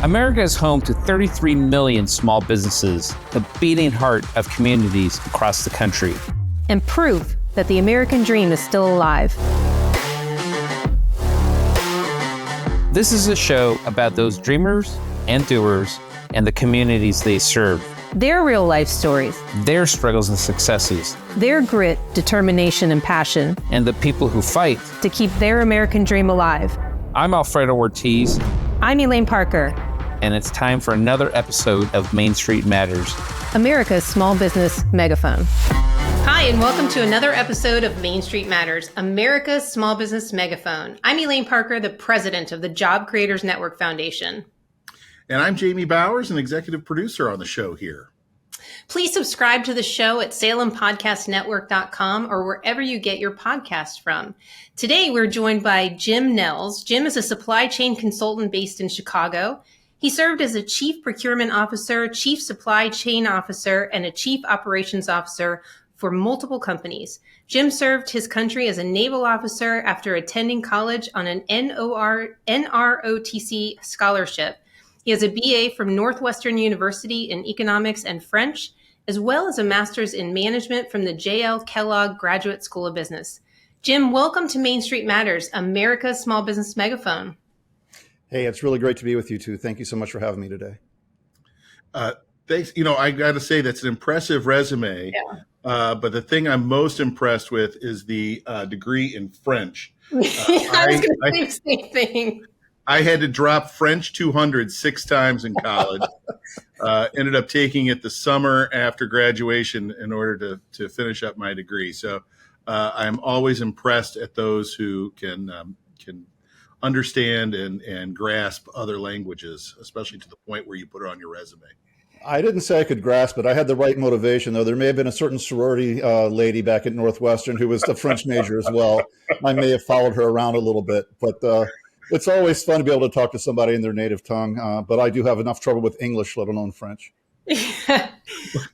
America is home to 33 million small businesses, the beating heart of communities across the country. And proof that the American dream is still alive. This is a show about those dreamers and doers and the communities they serve. Their real life stories. Their struggles and successes. Their grit, determination, and passion. And the people who fight to keep their American dream alive. I'm Alfredo Ortiz. I'm Elaine Parker. And it's time for another episode of Main Street Matters, America's small business megaphone. Hi, and welcome to another episode of Main Street Matters, America's small business megaphone. I'm Elaine Parker, the president of the Job Creators Network Foundation. And I'm Jamie Bowers, an executive producer on the show here. Please subscribe to the show at salempodcastnetwork.com or wherever you get your podcasts from. Today, we're joined by Jim Nelles. Jim is a supply chain consultant based in Chicago. He served as a chief procurement officer, chief supply chain officer, and a chief operations officer for multiple companies. Jim served his country as a naval officer after attending college on an NROTC scholarship. He has a BA from Northwestern University in economics and French, as well as a master's in management from the J.L. Kellogg Graduate School of Business. Jim, welcome to Main Street Matters, America's small business megaphone. Hey, it's really great to be with you too. Thank you so much for having me today. Thanks. I got to say that's an impressive resume. Yeah. But the thing I'm most impressed with is the degree in French. I was going to say the same thing. I had to drop French 200 6 times in college. Ended up taking it the summer after graduation in order to finish up my degree. So I'm always impressed at those who can understand and grasp other languages, especially to the point where you put it on your resume. I didn't say I could grasp it. I had the right motivation, though. There may have been a certain sorority lady back at Northwestern who was a French major as well. I may have followed her around a little bit, but it's always fun to be able to talk to somebody in their native tongue. But I do have enough trouble with English, let alone French.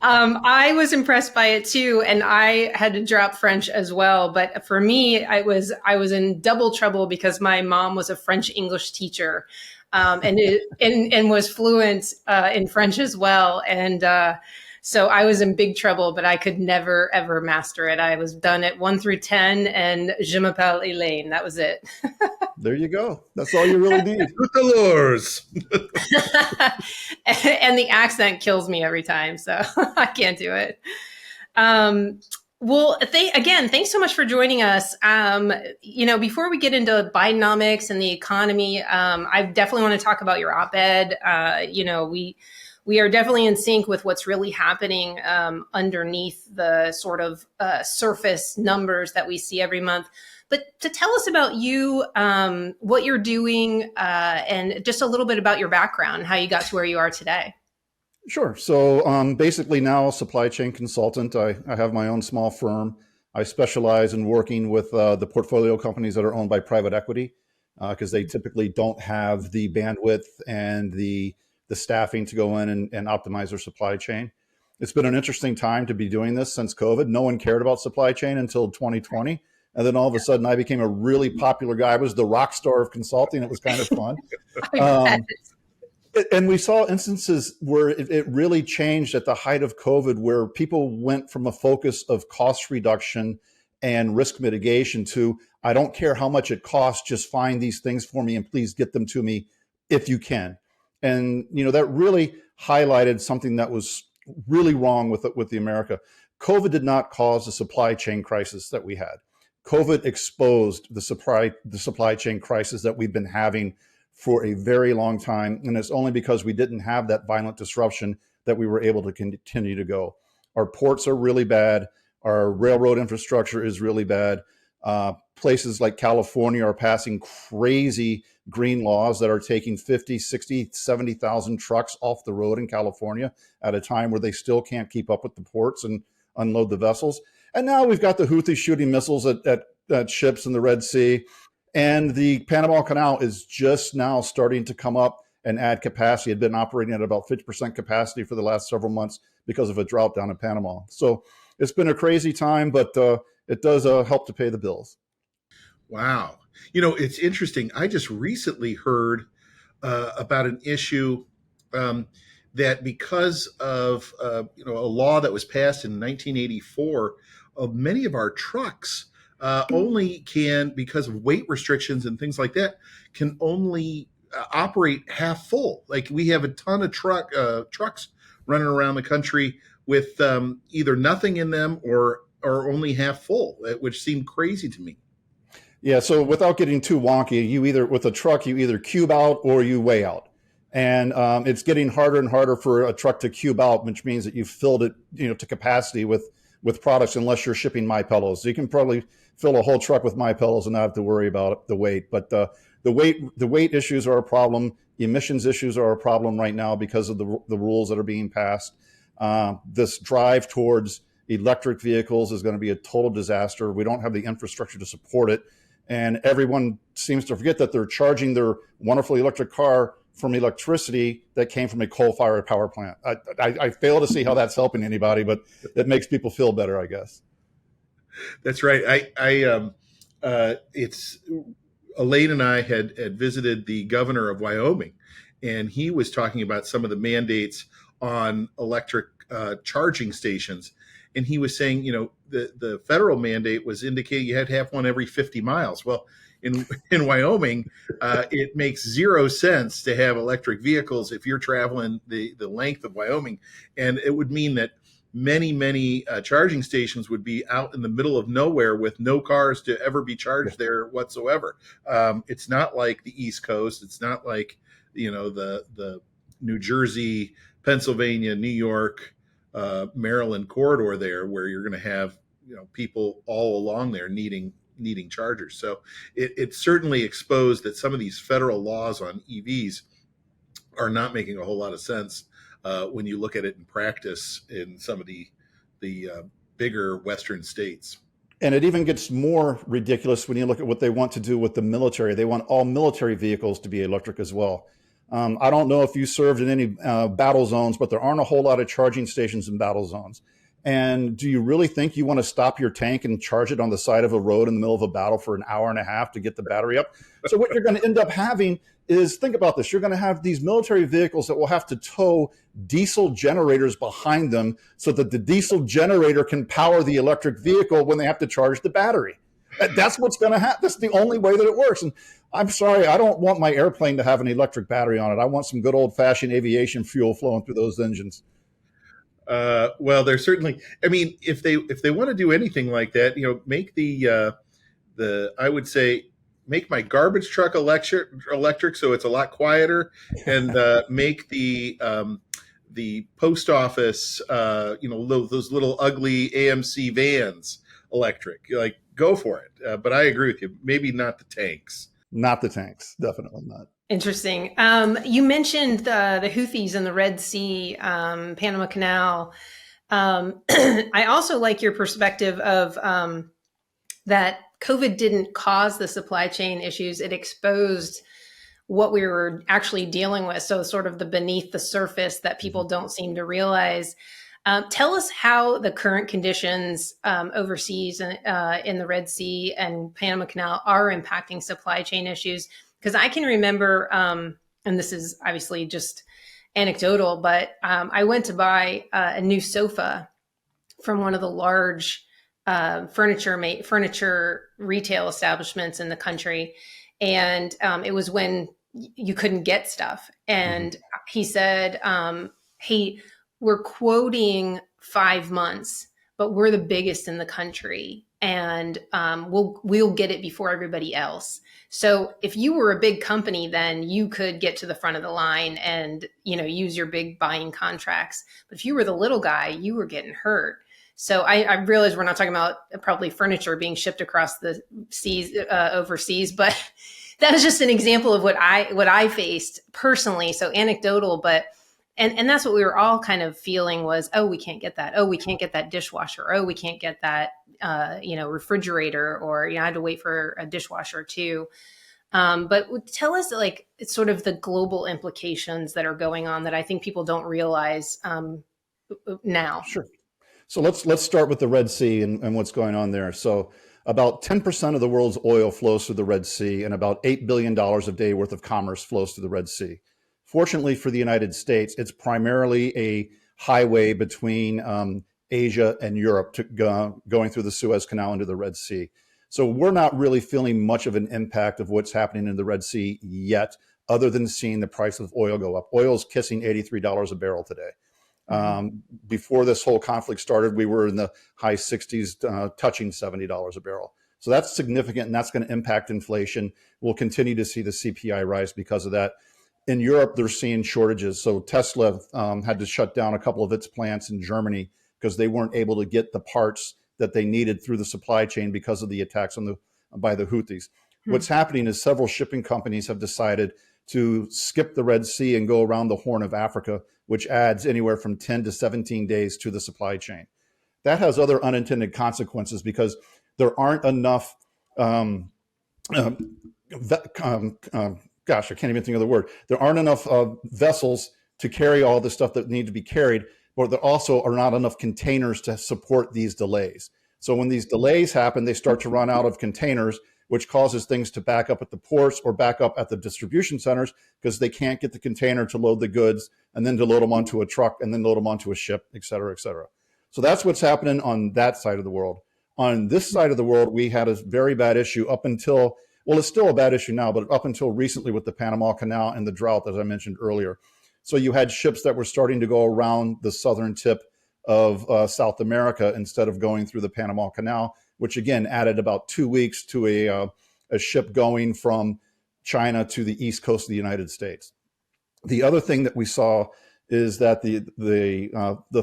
I was impressed by it too, and I had to drop French as well. But for me, I was in double trouble because my mom was a French English teacher, and was fluent in French as well. And so I was in big trouble, but I could never ever master it. I was done at 1 through 10, and je m'appelle Elaine. That was it. There you go. That's all you really need. Tutelors. And the accent kills me every time, so I can't do it. Well, thanks so much for joining us. Before we get into Bidenomics and the economy, I definitely want to talk about your op-ed. We are definitely in sync with what's really happening underneath the sort of surface numbers that we see every month. But to tell us about you, what you're doing, and just a little bit about your background, how you got to where you are today. Sure. So basically now a supply chain consultant. I have my own small firm. I specialize in working with the portfolio companies that are owned by private equity because they typically don't have the bandwidth and the staffing to go in and optimize their supply chain. It's been an interesting time to be doing this since COVID. No one cared about supply chain until 2020. And then all of a sudden I became a really popular guy. I was the rock star of consulting. It was kind of fun. And we saw instances where it really changed at the height of COVID, where people went from a focus of cost reduction and risk mitigation to, I don't care how much it costs, just find these things for me and please get them to me if you can. And, that really highlighted something that was really wrong with the America. COVID did not cause the supply chain crisis that we had. COVID exposed the supply chain crisis that we've been having for a very long time. And it's only because we didn't have that violent disruption that we were able to continue to go. Our ports are really bad. Our railroad infrastructure is really bad. Places like California are passing crazy green laws that are taking 50, 60, 70,000 trucks off the road in California at a time where they still can't keep up with the ports and unload the vessels. And now we've got the Houthis shooting missiles at ships in the Red Sea. And the Panama Canal is just now starting to come up and add capacity. It had been operating at about 50% capacity for the last several months because of a drought down in Panama. So it's been a crazy time, but it does help to pay the bills. Wow. It's interesting. I just recently heard about an issue that because of a law that was passed in 1984, many of our trucks only can, because of weight restrictions and things like that, can only operate half full. Like we have a ton of trucks running around the country with either nothing in them or only half full, which seemed crazy to me. Yeah, so without getting too wonky, with a truck, you either cube out or you weigh out. And it's getting harder and harder for a truck to cube out, which means that you've filled it, to capacity with products, unless you're shipping MyPillows. So you can probably fill a whole truck with MyPillows and not have to worry about the weight. But the weight issues are a problem. Emissions issues are a problem right now because of the rules that are being passed. This drive towards electric vehicles is going to be a total disaster. We don't have the infrastructure to support it. And everyone seems to forget that they're charging their wonderful electric car from electricity that came from a coal-fired power plant. I fail to see how that's helping anybody, but it makes people feel better, I guess. That's right. It's Elaine and I had visited the governor of Wyoming, and he was talking about some of the mandates on electric charging stations. And he was saying, the federal mandate was indicating you had to have one every 50 miles. Well, in Wyoming, it makes 0 sense to have electric vehicles if you're traveling the length of Wyoming. And it would mean that many charging stations would be out in the middle of nowhere with no cars to ever be charged there whatsoever. It's not like the East Coast. It's not like, the New Jersey, Pennsylvania, New York, Maryland corridor there, where you're going to have people all along there needing chargers. So it certainly exposed that some of these federal laws on EVs are not making a whole lot of sense when you look at it in practice in some of the bigger Western states. And it even gets more ridiculous when you look at what they want to do with the military. They want all military vehicles to be electric as well. I don't know if you served in any battle zones, but there aren't a whole lot of charging stations in battle zones. And do you really think you want to stop your tank and charge it on the side of a road in the middle of a battle for an hour and a half to get the battery up? So what you're going to end up having is, think about this, you're going to have these military vehicles that will have to tow diesel generators behind them so that the diesel generator can power the electric vehicle when they have to charge the battery. That's what's going to happen. That's the only way that it works. And I'm sorry, I don't want my airplane to have an electric battery on it. I want some good old-fashioned aviation fuel flowing through those engines. Well, there's certainly, if they want to do anything like that, make I would say, make my garbage truck electric so it's a lot quieter, and make the post office, those little ugly AMC vans electric. Like, go for it. But I agree with you. Maybe not the tanks. Not the tanks. Definitely not. Interesting. You mentioned the Houthis in the Red Sea, Panama Canal. I also like your perspective of that COVID didn't cause the supply chain issues. It exposed what we were actually dealing with. So sort of the beneath the surface that people don't seem to realize. Tell us how the current conditions overseas in the Red Sea and Panama Canal are impacting supply chain issues. Because I can remember, and this is obviously just anecdotal, but I went to buy a new sofa from one of the large furniture retail establishments in the country. And it was when you couldn't get stuff. And he said, hey, we're quoting 5 months, but we're the biggest in the country, and we'll get it before everybody else. So if you were a big company, then you could get to the front of the line and use your big buying contracts. But if you were the little guy, you were getting hurt. So I realize we're not talking about probably furniture being shipped across the seas overseas, but that was just an example of what I faced personally. So anecdotal, but. And that's what we were all kind of feeling was, oh, we can't get that. Oh, we can't get that dishwasher. Oh, we can't get that, refrigerator, or, I had to wait for a dishwasher too. But tell us, it's sort of the global implications that are going on that I think people don't realize now. Sure. So let's start with the Red Sea and what's going on there. So About 10% of the world's oil flows through the Red Sea, and about $8 billion a day worth of commerce flows through the Red Sea. Fortunately for the United States, it's primarily a highway between Asia and Europe going through the Suez Canal into the Red Sea. So we're not really feeling much of an impact of what's happening in the Red Sea yet, other than seeing the price of oil go up. Oil is kissing $83 a barrel today. Before this whole conflict started, we were in the high 60s, touching $70 a barrel. So that's significant, and that's going to impact inflation. We'll continue to see the CPI rise because of that. In Europe, they're seeing shortages. So Tesla had to shut down a couple of its plants in Germany because they weren't able to get the parts that they needed through the supply chain because of the attacks by the Houthis. What's happening is several shipping companies have decided to skip the Red Sea and go around the Horn of Africa, which adds anywhere from 10 to 17 days to the supply chain. That has other unintended consequences because there aren't enough, gosh, I can't even think of the word. There aren't enough vessels to carry all the stuff that need to be carried, but there also are not enough containers to support these delays. So when these delays happen, they start to run out of containers, which causes things to back up at the ports or back up at the distribution centers because they can't get the container to load the goods and then to load them onto a truck and then load them onto a ship, et cetera, et cetera. So that's what's happening on that side of the world. On this side of the world, we had a very bad issue up until, well, it's still a bad issue now, but up until recently with the Panama Canal and the drought, as I mentioned earlier. So you had ships that were starting to go around the southern tip of South America instead of going through the Panama Canal, which again added about 2 weeks to a ship going from China to the east coast of the United States. The other thing that we saw is that the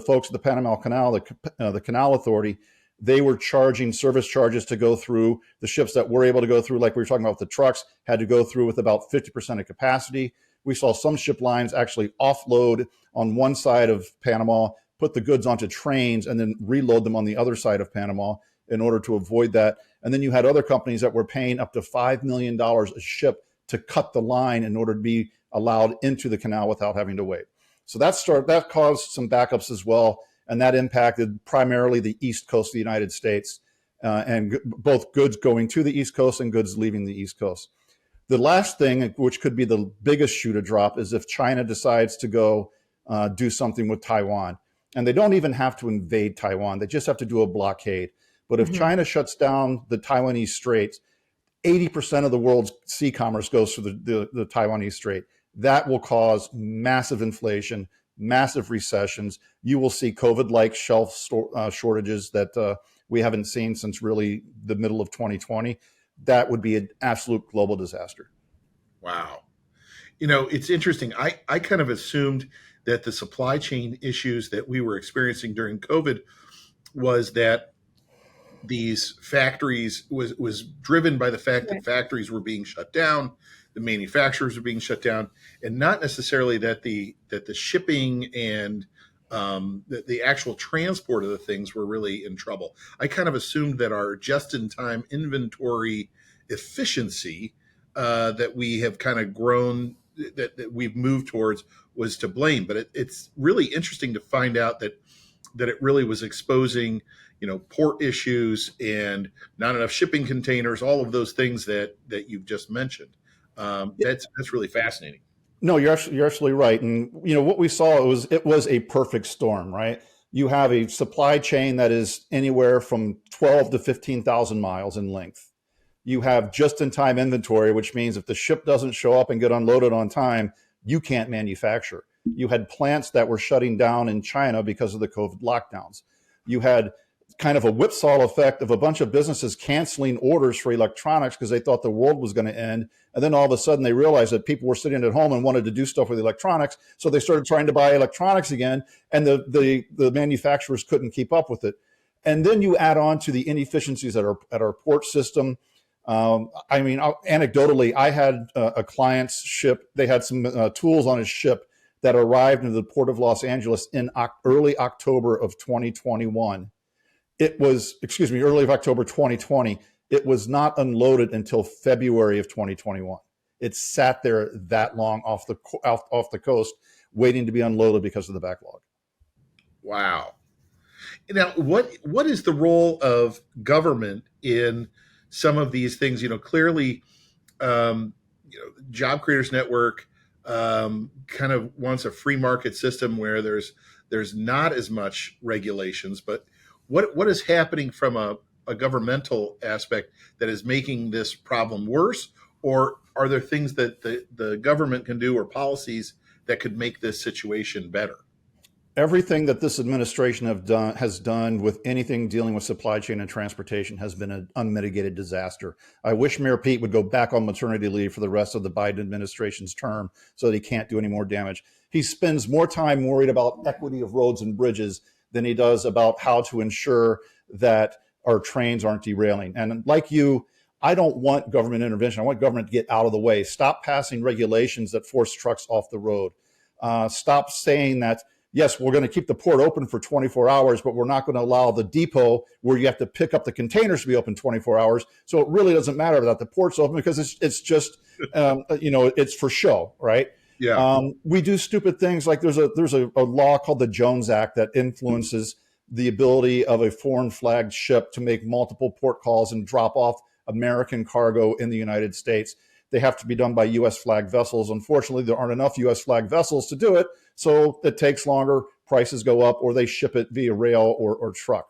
folks at the Panama Canal, the Canal Authority, they were charging service charges to go through. The ships that were able to go through, like we were talking about with the trucks, had to go through with about 50% of capacity. We saw some ship lines actually offload on one side of Panama, put the goods onto trains, and then reload them on the other side of Panama in order to avoid that. And then you had other companies that were paying up to $5 million a ship to cut the line in order to be allowed into the canal without having to wait. So that caused some backups as well, and that impacted primarily the East Coast of the United States, and both goods going to the East Coast and goods leaving the East Coast. The last thing, which could be the biggest shoe to drop, is if China decides to go do something with Taiwan. And they don't even have to invade Taiwan. They just have to do a blockade. But if China shuts down the Taiwanese Straits, 80% of the world's sea commerce goes through the Taiwanese Strait. That will cause massive inflation, massive recessions. You will see COVID-like shelf shortages that we haven't seen since really the middle of 2020. That would be an absolute global disaster. Wow. You know, it's interesting. I kind of assumed that the supply chain issues that we were experiencing during COVID was that these factories was driven by the fact that factories were being shut down, the manufacturers were being shut down, and not necessarily that the shipping and the actual transport of the things were really in trouble. I kind of assumed that our just-in-time inventory efficiency that we have kind of grown, that we've moved towards, was to blame. But it's really interesting to find out that it really was exposing, port issues and not enough shipping containers, all of those things that you've just mentioned. That's really fascinating. No, you're absolutely right. And what we saw it was a perfect storm, right? You have a supply chain that is anywhere from 12 to 15,000 miles in length. You have just-in-time inventory, which means if the ship doesn't show up and get unloaded on time, you can't manufacture. You had plants that were shutting down in China because of the COVID lockdowns. You had kind of a whipsaw effect of a bunch of businesses canceling orders for electronics because they thought the world was going to end. And then all of a sudden they realized that people were sitting at home and wanted to do stuff with electronics. So they started trying to buy electronics again, and the manufacturers couldn't keep up with it. And then you add on to the inefficiencies at our port system. Anecdotally, I had a client's ship. They had some tools on his ship that arrived into the port of Los Angeles in early October of 2021. Early of October 2020. It was not unloaded until February of 2021. It sat there that long off the coast, waiting to be unloaded because of the backlog. Wow. Now, what is the role of government in some of these things? Clearly, Job Creators Network kind of wants a free market system where there's not as much regulations. But what is happening from a governmental aspect that is making this problem worse? Or are there things that the government can do or policies that could make this situation better? Everything that this administration has done with anything dealing with supply chain and transportation has been an unmitigated disaster. I wish Mayor Pete would go back on maternity leave for the rest of the Biden administration's term so that he can't do any more damage. He spends more time worried about equity of roads and bridges than he does about how to ensure that our trains aren't derailing. And like you, I don't want government intervention. I want government to get out of the way. Stop passing regulations that force trucks off the road. Stop saying that, yes, we're going to keep the port open for 24 hours, but we're not going to allow the depot where you have to pick up the containers to be open 24 hours. So it really doesn't matter that the port's open because it's just, it's for show, right? Yeah. We do stupid things like there's a law called the Jones Act that influences the ability of a foreign flagged ship to make multiple port calls and drop off American cargo in the United States. They have to be done by U.S. flagged vessels. Unfortunately, there aren't enough U.S. flagged vessels to do it, so it takes longer, prices go up, or they ship it via rail or truck.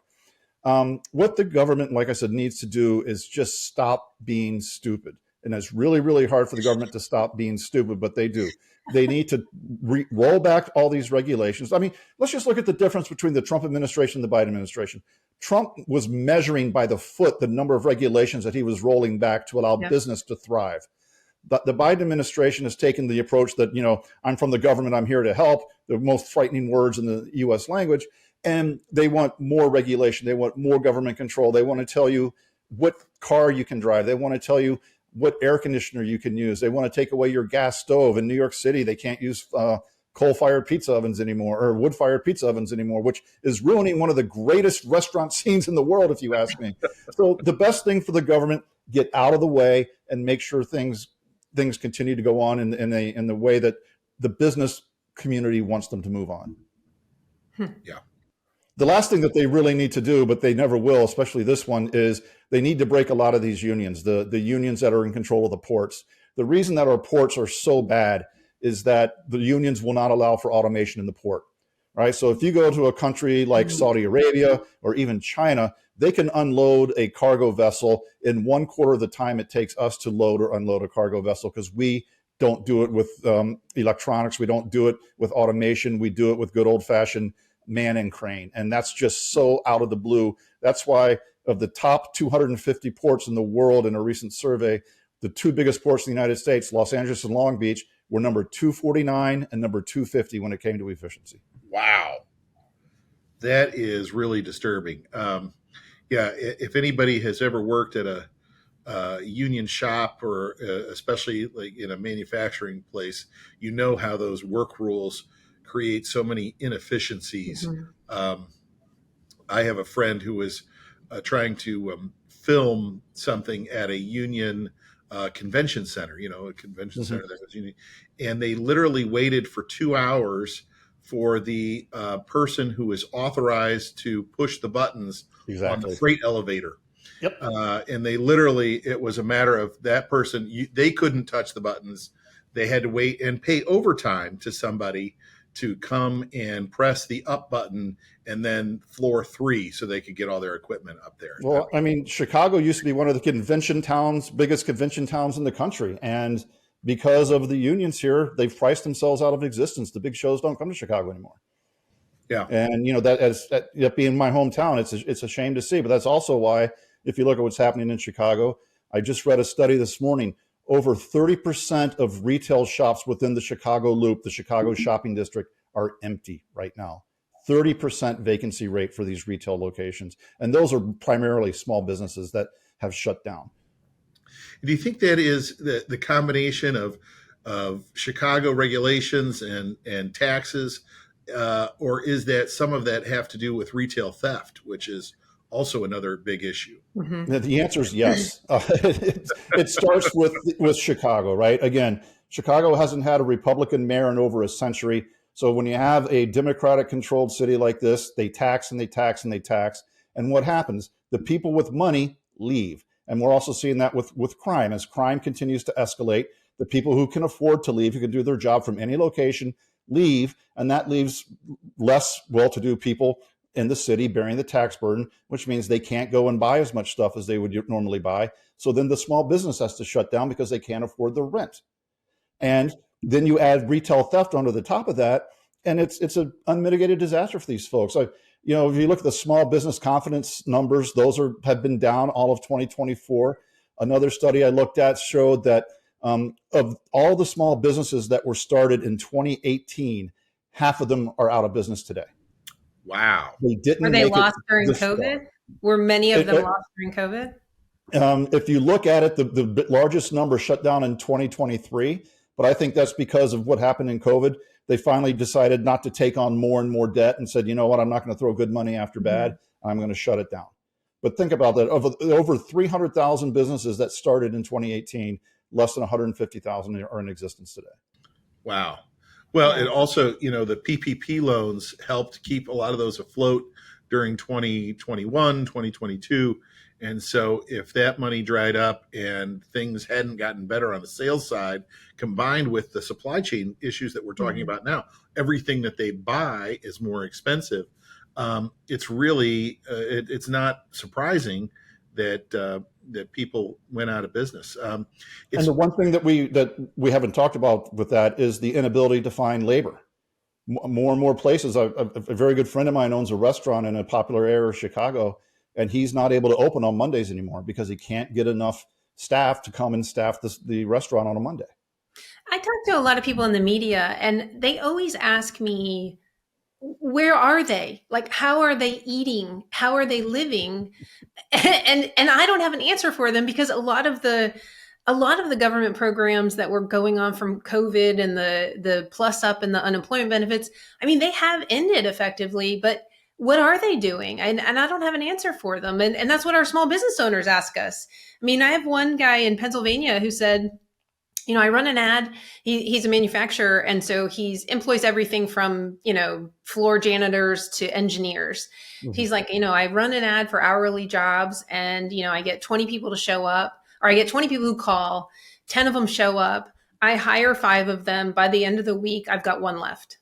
What the government, like I said, needs to do is just stop being stupid. And it's really, really hard for the government to stop being stupid, but they do. They need to roll back all these regulations. I mean, let's just look at the difference between the Trump administration and the Biden administration. Trump was measuring by the foot the number of regulations that he was rolling back to allow business to thrive. But the Biden administration has taken the approach that, I'm from the government, I'm here to help, the most frightening words in the U.S. language. And they want more regulation. They want more government control. They want to tell you what car you can drive. They want to tell you what air conditioner you can use. They want to take away your gas stove. In New York City, they can't use coal-fired pizza ovens anymore or wood-fired pizza ovens anymore, which is ruining one of the greatest restaurant scenes in the world, if you ask me. So the best thing for the government, get out of the way and make sure things continue to go on in the way that the business community wants them to move on. Yeah. The last thing that they really need to do, but they never will, especially this one, is they need to break a lot of these unions, the unions that are in control of the ports. The reason that our ports are so bad is that the unions will not allow for automation in the port, right? So if you go to a country like Saudi Arabia or even China, they can unload a cargo vessel in 1/4 of the time it takes us to load or unload a cargo vessel because we don't do it with electronics. We don't do it with automation. We do it with good old-fashioned man and crane. And that's just so out of the blue. That's why of the top 250 ports in the world in a recent survey, the two biggest ports in the United States, Los Angeles and Long Beach, were number 249 and number 250 when it came to efficiency. Wow. That is really disturbing. If anybody has ever worked at a union shop or especially like in a manufacturing place, you know how those work rules create so many inefficiencies. Mm-hmm. I have a friend who was trying to film something at a union convention center, a convention center that was union, and they literally waited for 2 hours for the person who is authorized to push the buttons on the freight elevator. Yep. And they literally, it was a matter of that person, they couldn't touch the buttons. They had to wait and pay overtime to somebody to come and press the up button and then floor 3 so they could get all their equipment up there. Well, I mean, Chicago used to be one of the biggest convention towns in the country. And because of the unions here, they've priced themselves out of existence. The big shows don't come to Chicago anymore. Yeah. And, that being my hometown, it's a shame to see. But that's also why, if you look at what's happening in Chicago, I just read a study this morning. Over 30% of retail shops within the Chicago Loop, the Chicago shopping district, are empty right now. 30% vacancy rate for these retail locations. And those are primarily small businesses that have shut down. Do you think that is the combination of Chicago regulations and taxes, or is that some of that have to do with retail theft, which is also another big issue? Mm-hmm. The answer is yes. It starts with Chicago, right? Again, Chicago hasn't had a Republican mayor in over a century. So when you have a Democratic controlled city like this, they tax and they tax and they tax. And what happens? The people with money leave. And we're also seeing that with crime. As crime continues to escalate, the people who can afford to leave, who can do their job from any location, leave. And that leaves less well-to-do people in the city bearing the tax burden, which means they can't go and buy as much stuff as they would normally buy. So then the small business has to shut down because they can't afford the rent. And then you add retail theft onto the top of that, and it's an unmitigated disaster for these folks. If you look at the small business confidence numbers, those have been down all of 2024. Another study I looked at showed that of all the small businesses that were started in 2018, half of them are out of business today. Wow. They didn't. Were they lost during COVID? Were many of them lost during COVID? If you look at it, the largest number shut down in 2023, but I think that's because of what happened in COVID. They finally decided not to take on more and more debt and said, you know what, I'm not going to throw good money after bad. I'm going to shut it down. But think about that. Of over 300,000 businesses that started in 2018, less than 150,000 are in existence today. Wow. Well, it also, the PPP loans helped keep a lot of those afloat during 2021, 2022. And so if that money dried up and things hadn't gotten better on the sales side, combined with the supply chain issues that we're talking about now, everything that they buy is more expensive. It's really, it's not surprising that people went out of business. And the one thing that we haven't talked about with that is the inability to find labor. More and more places. A very good friend of mine owns a restaurant in a popular area of Chicago, and he's not able to open on Mondays anymore because he can't get enough staff to come and staff the restaurant on a Monday. I talk to a lot of people in the media, and they always ask me, where are they? Like, how are they eating? How are they living? And I don't have an answer for them, because a lot of the government programs that were going on from COVID and the plus up and the unemployment benefits, I mean, they have ended effectively, but what are they doing? And I don't have an answer for them. And that's what our small business owners ask us. I mean, I have one guy in Pennsylvania who said, I run an ad. He's a manufacturer. And so he employs everything from, floor janitors to engineers. Mm-hmm. He's like, I run an ad for hourly jobs, and, I get 20 people to show up, or I get 20 people who call, 10 of them show up. I hire 5 of them. By the end of the week, I've got 1 left.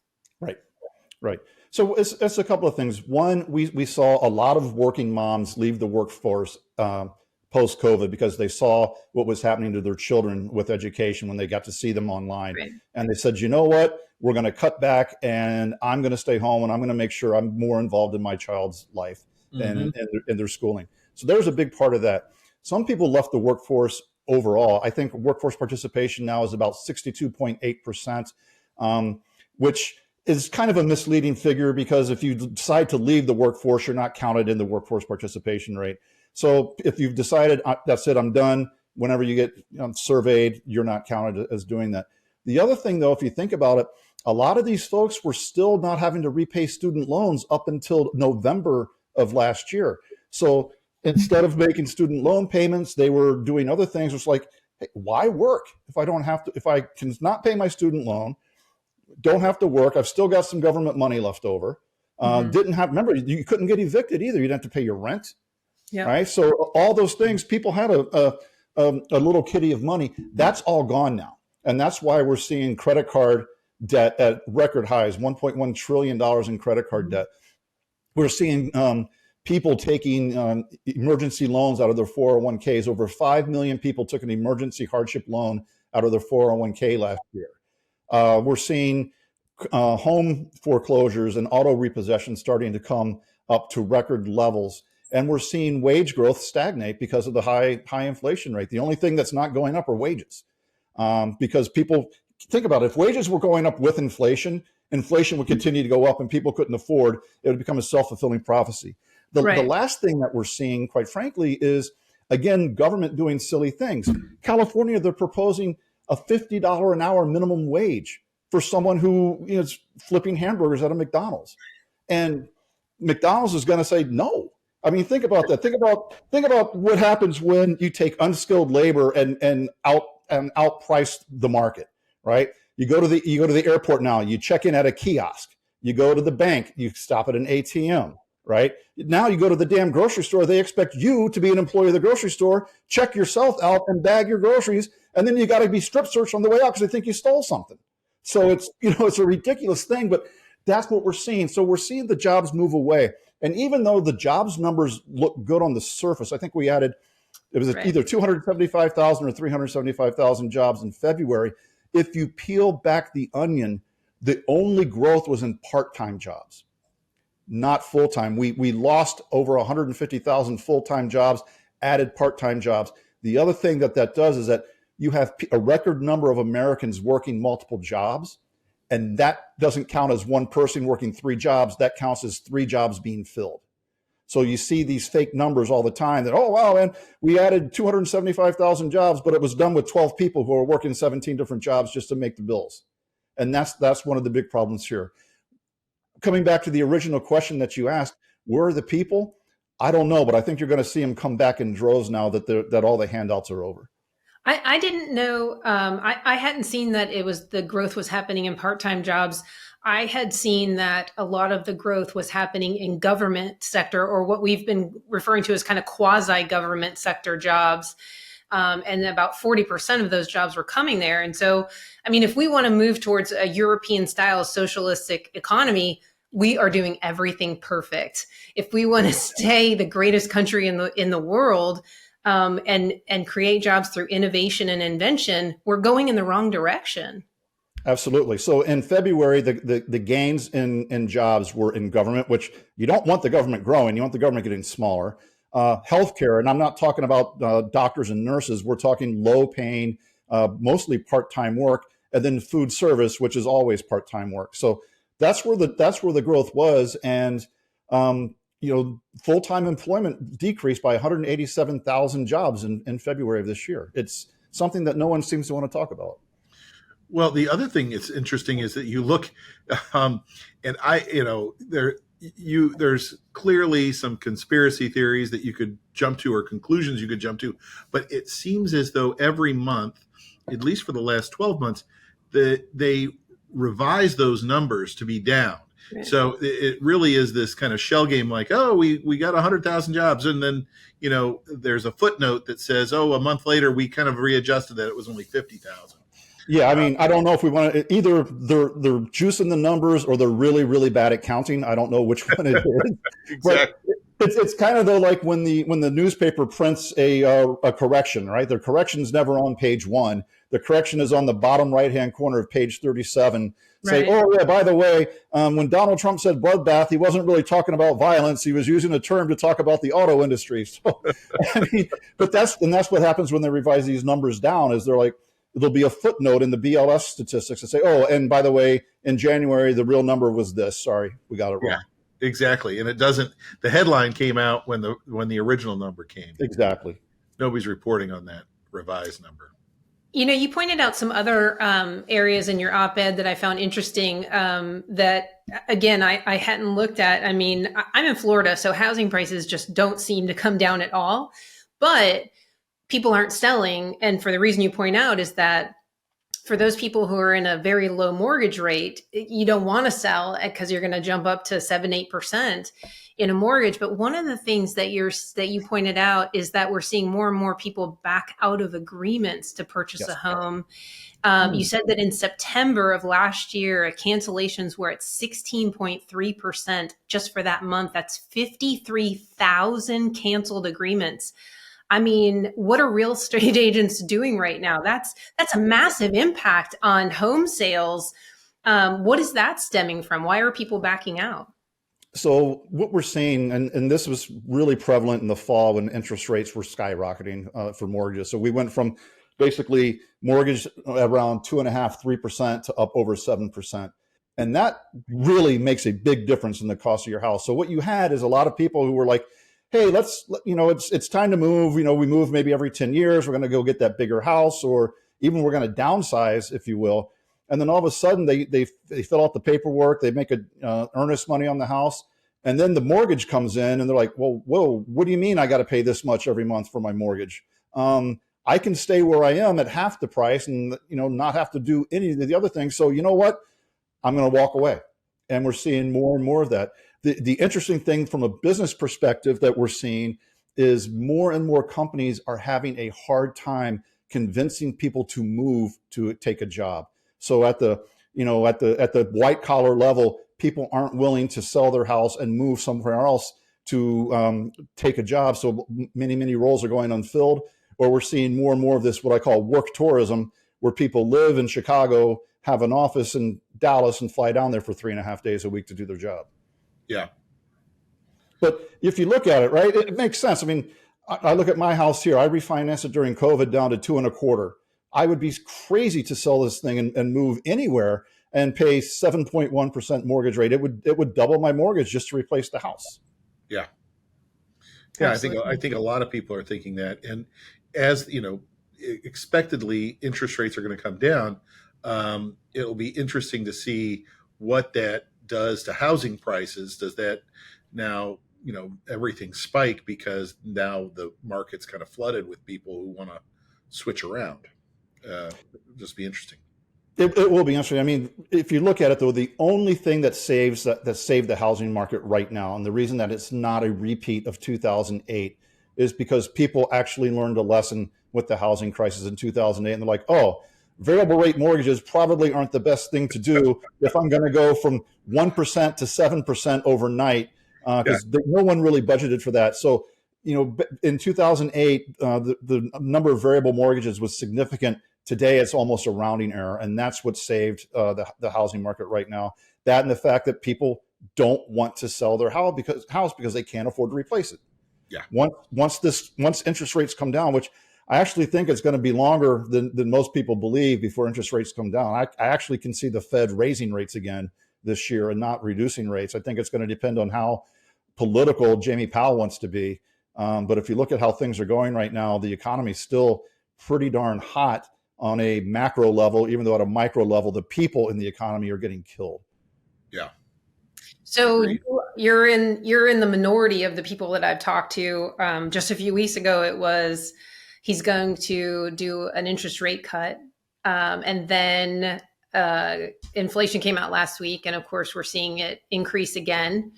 Right. So it's a couple of things. One, we saw a lot of working moms leave the workforce post-COVID because they saw what was happening to their children with education when they got to see them online. Right. And they said, you know what, we're going to cut back, and I'm going to stay home, and I'm going to make sure I'm more involved in my child's life and their schooling. So there's a big part of that. Some people left the workforce overall. I think workforce participation now is about 62.8%, which is kind of a misleading figure, because if you decide to leave the workforce, you're not counted in the workforce participation rate. So if you've decided, that's it, I'm done, whenever you get surveyed, you're not counted as doing that. The other thing, though, if you think about it, a lot of these folks were still not having to repay student loans up until November of last year. So instead of making student loan payments, they were doing other things. It's like, hey, why work if I can not pay my student loan, don't have to work, I've still got some government money left over. Remember, you couldn't get evicted either. You'd have to pay your rent. Yeah. Right. So all those things, people had a little kitty of money. That's all gone now. And that's why we're seeing credit card debt at record highs, $1.1 trillion in credit card debt. We're seeing people taking emergency loans out of their 401ks. Over 5 million people took an emergency hardship loan out of their 401k last year. We're seeing home foreclosures and auto repossessions starting to come up to record levels. And we're seeing wage growth stagnate because of the high inflation rate. The only thing that's not going up are wages, because people think about it. If wages were going up with inflation, inflation would continue to go up and people couldn't afford. It would become a self-fulfilling prophecy. The last thing that we're seeing, quite frankly, is, again, government doing silly things. California, they're proposing a $50 an hour minimum wage for someone who is flipping hamburgers at a McDonald's. And McDonald's is going to say no. I mean, think about that. Think about what happens when you take unskilled labor and outprice the market, right? You go to the airport now, you check in at a kiosk. You go to the bank, you stop at an ATM, right? Now you go to the damn grocery store, they expect you to be an employee of the grocery store, check yourself out and bag your groceries, and then you got to be strip searched on the way out because they think you stole something. So it's a ridiculous thing, but that's what we're seeing. So we're seeing the jobs move away. And even though the jobs numbers look good on the surface, I think we added, it was either 275,000 or 375,000 jobs in February. If you peel back the onion, the only growth was in part-time jobs, not full-time. We lost over 150,000 full-time jobs, added part-time jobs. The other thing that does is that you have a record number of Americans working multiple jobs, and that doesn't count as one person working 3 jobs. That counts as 3 jobs being filled. So you see these fake numbers all the time that, oh, wow, man, we added 275,000 jobs, but it was done with 12 people who are working 17 different jobs just to make the bills. And that's one of the big problems here. Coming back to the original question that you asked, where are the people? I don't know, but I think you're going to see them come back in droves now that all the handouts are over. I didn't know. I hadn't seen that the growth was happening in part-time jobs. I had seen that a lot of the growth was happening in government sector, or what we've been referring to as kind of quasi-government sector jobs. And about 40% of those jobs were coming there. And so, I mean, if we want to move towards a European style socialistic economy, we are doing everything perfect. If we want to stay the greatest country in the world, and create jobs through innovation and invention, we're going in the wrong direction. Absolutely. So in February, the gains in jobs were in government, which you don't want the government growing. You want the government getting smaller. Healthcare, and I'm not talking about doctors and nurses. We're talking low paying, mostly part-time work, and then food service, which is always part-time work. So that's where the growth was. And full-time employment decreased by 187,000 jobs in February of this year. It's something that no one seems to want to talk about. Well, the other thing that's interesting is that you look, there's clearly some conspiracy theories that you could jump to or conclusions you could jump to, but it seems as though every month, at least for the last 12 months, they revise those numbers to be down. Right. So it really is this kind of shell game, like, oh, we got 100,000 jobs. And then, there's a footnote that says, oh, a month later, we kind of readjusted that. It was only 50,000. Yeah, I mean, I don't know if we want to, either they're juicing the numbers or they're really, really bad at counting. I don't know which one it is. Exactly. But it's kind of though like when the newspaper prints a correction, right? The correction's never on page 1. The correction is on the bottom right-hand corner of page 37. Say, right. Oh yeah, by the way, when Donald Trump said bloodbath, he wasn't really talking about violence. He was using a term to talk about the auto industry. So, I mean, but that's what happens when they revise these numbers down. Is they're like, there'll be a footnote in the BLS statistics that say, oh, and by the way, in January, the real number was this. Sorry, we got it wrong. Yeah, exactly. And it doesn't, the headline came out when the original number came. Exactly. Nobody's reporting on that revised number. You pointed out some other areas in your op-ed that I found interesting that, again, I hadn't looked at. I mean, I'm in Florida, so housing prices just don't seem to come down at all. But people aren't selling. And for the reason you point out is that for those people who are in a very low mortgage rate, you don't want to sell because you're going to jump up to 7-8% in a mortgage. But one of the things that you pointed out is that we're seeing more and more people back out of agreements to purchase a home. You said that in September of last year, cancellations were at 16.3% just for that month. That's 53,000 canceled agreements. I mean, what are real estate agents doing right now? That's a massive impact on home sales. What is that stemming from? Why are people backing out? So what we're seeing, and this was really prevalent in the fall when interest rates were skyrocketing for mortgages. So we went from basically mortgage around 2.5%, 3% to up over 7%. And that really makes a big difference in the cost of your house. So what you had is a lot of people who were like, hey, it's time to move. We move maybe every 10 years. We're going to go get that bigger house, or even we're going to downsize, if you will. And then all of a sudden they fill out the paperwork. They make earnest money on the house. And then the mortgage comes in and they're like, well, whoa, what do you mean I got to pay this much every month for my mortgage? I can stay where I am at half the price and, not have to do any of the other things. So you know what? I'm going to walk away. And we're seeing more and more of that. The interesting thing from a business perspective that we're seeing is more and more companies are having a hard time convincing people to move to take a job. So at the white collar level, people aren't willing to sell their house and move somewhere else to take a job. So many roles are going unfilled, or we're seeing more and more of this, what I call work tourism, where people live in Chicago, have an office in Dallas, and fly down there for 3.5 days a week to do their job. Yeah. But if you look at it, right, it makes sense. I mean, I look at my house here. I refinanced it during COVID down to 2.25. I would be crazy to sell this thing and move anywhere and pay 7.1% mortgage rate. It would double my mortgage just to replace the house. Yeah. Yeah, I think a lot of people are thinking that. And as expectedly, interest rates are going to come down. It'll be interesting to see what that does to housing prices. Does that now, everything spike because now the market's kind of flooded with people who want to switch around? Just be interesting. It will be interesting. I mean, if you look at it, though, the only thing that saved the housing market right now, and the reason that it's not a repeat of 2008, is because people actually learned a lesson with the housing crisis in 2008, and they're like, oh, variable rate mortgages probably aren't the best thing to do if I'm going to go from 1% to 7% overnight, because no one really budgeted for that. So, in 2008, the number of variable mortgages was significant. Today, it's almost a rounding error, and that's what saved the housing market right now. That and the fact that people don't want to sell their house because they can't afford to replace it. Yeah. Once interest rates come down, which I actually think it's going to be longer than most people believe before interest rates come down. I actually can see the Fed raising rates again this year and not reducing rates. I think it's going to depend on how political Jamie Powell wants to be. But if you look at how things are going right now, the economy is still pretty darn hot on a macro level, even though at a micro level, the people in the economy are getting killed. Yeah. So you're in the minority of the people that I've talked to. Just a few weeks ago, it was he's going to do an interest rate cut, and then inflation came out last week, and of course we're seeing it increase again.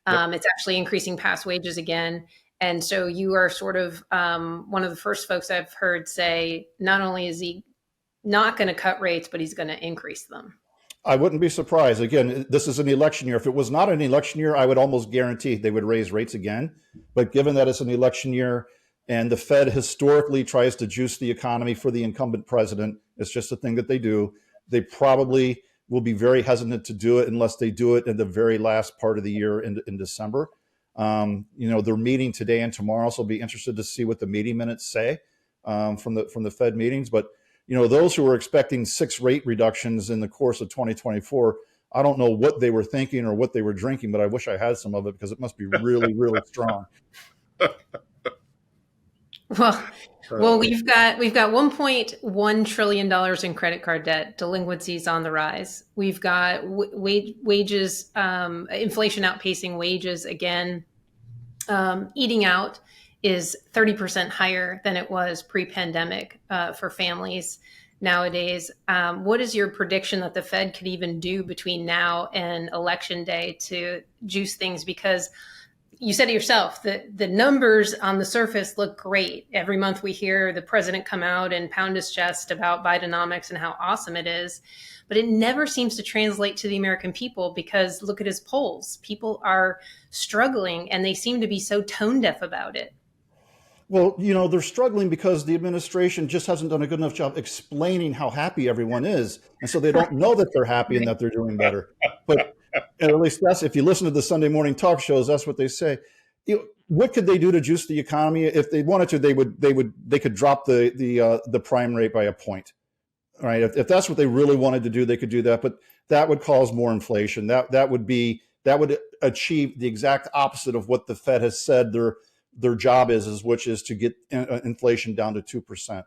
It's actually increasing past wages again. And so you are sort of one of the first folks I've heard say, not only is he not going to cut rates, but he's going to increase them. I wouldn't be surprised. Again, this is an election year. If it was not an election year, I would almost guarantee they would raise rates again. But given that it's an election year and the Fed historically tries to juice the economy for the incumbent president, it's just a thing that they do. They probably will be very hesitant to do it unless they do it in the very last part of the year in December. They're meeting today and tomorrow, so I'll be interested to see what the meeting minutes say from the Fed meetings. But those who were expecting 6 rate reductions in the course of 2024, I don't know what they were thinking or what they were drinking, but I wish I had some of it because it must be really, really strong. Well, we've got $1.1 trillion in credit card debt. Delinquencies on the rise. We've got wages, inflation outpacing wages again. Eating out is 30% higher than it was pre-pandemic for families nowadays. What is your prediction that the Fed could even do between now and Election Day to juice things? Because you said it yourself, the numbers on the surface look great. Every month we hear the president come out and pound his chest about Bidenomics and how awesome it is. But it never seems to translate to the American people because look at his polls. People are struggling and they seem to be so tone deaf about it. Well, they're struggling because the administration just hasn't done a good enough job explaining how happy everyone is. And so they don't know that they're happy and that they're doing better. But at least that's, if you listen to the Sunday morning talk shows, that's what they say. What could they do to juice the economy? If they wanted to, they could drop the prime rate by a point. Right? If that's what they really wanted to do, they could do that. But that would cause more inflation. That would achieve the exact opposite of what the Fed has said their job is, which is to get inflation down to 2%.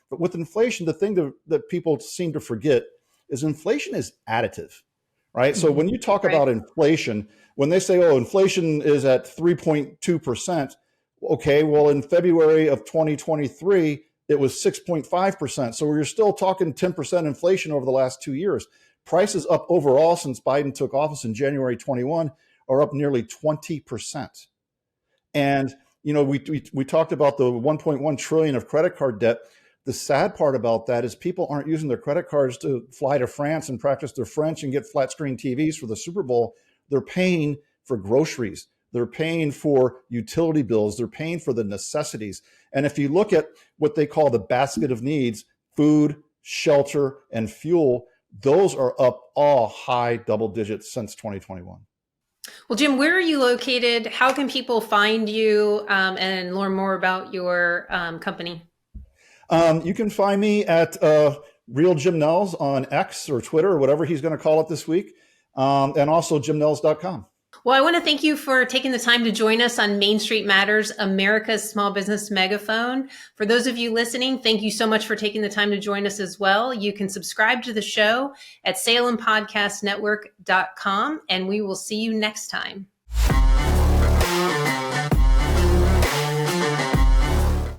But with inflation, the thing that people seem to forget is inflation is additive, right? So when you talk about inflation, when they say, oh, inflation is at 3.2%, okay, well, in February of 2023, it was 6.5%. So we're still talking 10% inflation over the last 2 years. Prices up overall since Biden took office in January 21 are up nearly 20%. And, we talked about the 1.1 trillion of credit card debt. The sad part about that is people aren't using their credit cards to fly to France and practice their French and get flat screen TVs for the Super Bowl. They're paying for groceries. They're paying for utility bills. They're paying for the necessities. And if you look at what they call the basket of needs, food, shelter, and fuel, those are up all high double digits since 2021. Well, Jim, where are you located? How can people find you and learn more about your company? You can find me at Real Jim Nelles on X or Twitter or whatever he's going to call it this week, and also jimnelles.com. Well, I want to thank you for taking the time to join us on Main Street Matters, America's Small Business Megaphone. For those of you listening, thank you so much for taking the time to join us as well. You can subscribe to the show at salempodcastnetwork.com, and we will see you next time.